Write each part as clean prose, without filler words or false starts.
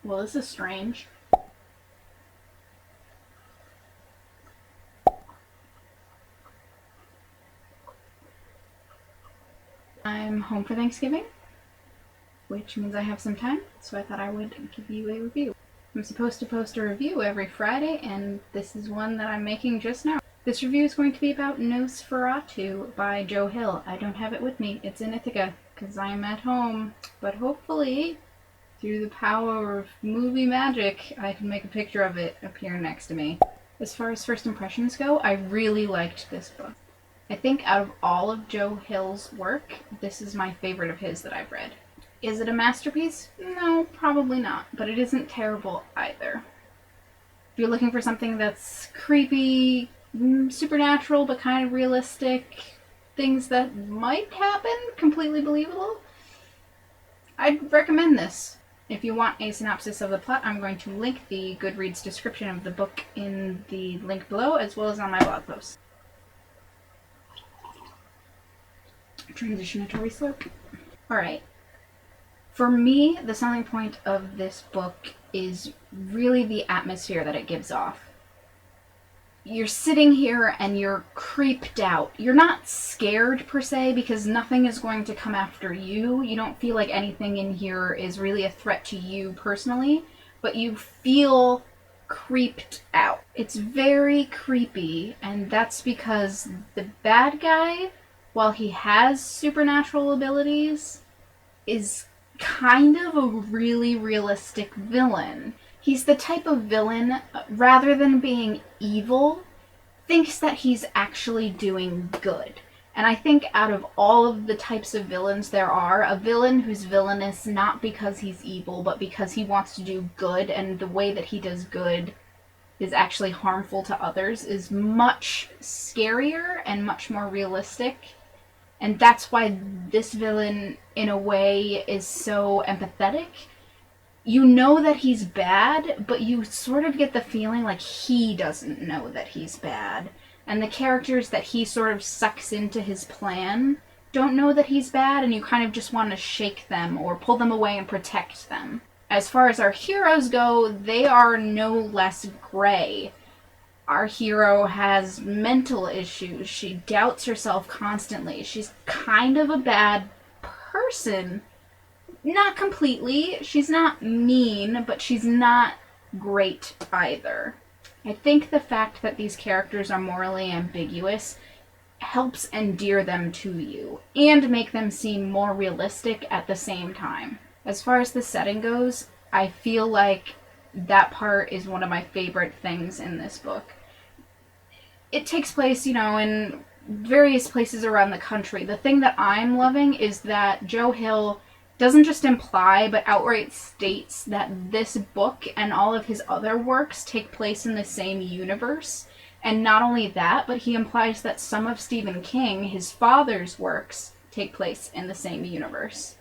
Well, this is strange. I'm home for Thanksgiving, which means I have some time, so I thought I would give you a review. I'm supposed to post a review every Friday, and this is one that I'm making just now. This review is going to be about NOS4A2 by Joe Hill. I don't have it with me. It's in Ithaca, because I'm at home. But hopefully, through the power of movie magic, I can make a picture of it appear next to me. As far as first impressions go, I really liked this book. I think out of all of Joe Hill's work, this is my favorite of his that I've read. Is it a masterpiece? No, probably not, but it isn't terrible either. If you're looking for something that's creepy, supernatural, but kind of realistic, things that might happen, completely believable, I'd recommend this. If you want a synopsis of the plot, I'm going to link the Goodreads description of the book in the link below, as well as on my blog post. Transitionatory slope. Alright. For me, the selling point of this book is really the atmosphere that it gives off. You're sitting here and you're creeped out. You're not scared per se because nothing is going to come after you. You don't feel like anything in here is really a threat to you personally, but you feel creeped out. It's very creepy, and that's because the bad guy, while he has supernatural abilities, is kind of a really realistic villain. He's the type of villain, rather than being evil, thinks that he's actually doing good. And I think out of all of the types of villains there are, a villain who's villainous not because he's evil, but because he wants to do good, and the way that he does good is actually harmful to others, is much scarier and much more realistic. And that's why this villain, in a way, is so empathetic. You know that he's bad, but you sort of get the feeling like he doesn't know that he's bad. And the characters that he sort of sucks into his plan don't know that he's bad, and you kind of just want to shake them or pull them away and protect them. As far as our heroes go, they are no less gray. Our hero has mental issues. She doubts herself constantly. She's kind of a bad person. Not completely. She's not mean, but she's not great either. I think the fact that these characters are morally ambiguous helps endear them to you, and make them seem more realistic at the same time. As far as the setting goes, I feel like that part is one of my favorite things in this book. It takes place, in various places around the country. The thing that I'm loving is that Joe Hill doesn't just imply, but outright states that this book and all of his other works take place in the same universe. And not only that, but he implies that some of Stephen King, his father's works, take place in the same universe.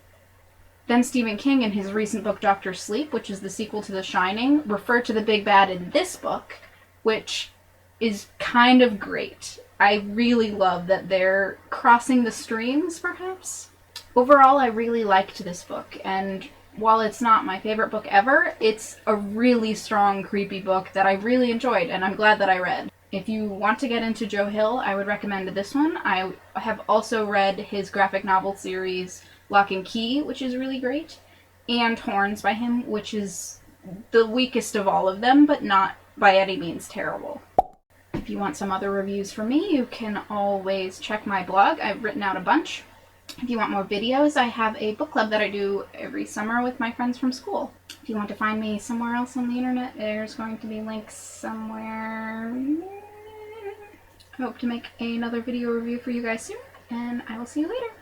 Then Stephen King, in his recent book Dr. Sleep, which is the sequel to The Shining, referred to the big bad in this book, which is kind of great. I really love that they're crossing the streams, perhaps. Overall, I really liked this book, and while it's not my favorite book ever, it's a really strong, creepy book that I really enjoyed, and I'm glad that I read. If you want to get into Joe Hill, I would recommend this one. I have also read his graphic novel series, Lock and Key, which is really great, and Horns by him, which is the weakest of all of them, but not by any means terrible. If you want some other reviews from me, you can always check my blog. I've written out a bunch. If you want more videos, I have a book club that I do every summer with my friends from school. If you want to find me somewhere else on the internet, there's going to be links somewhere. I hope to make another video review for you guys soon, and I will see you later.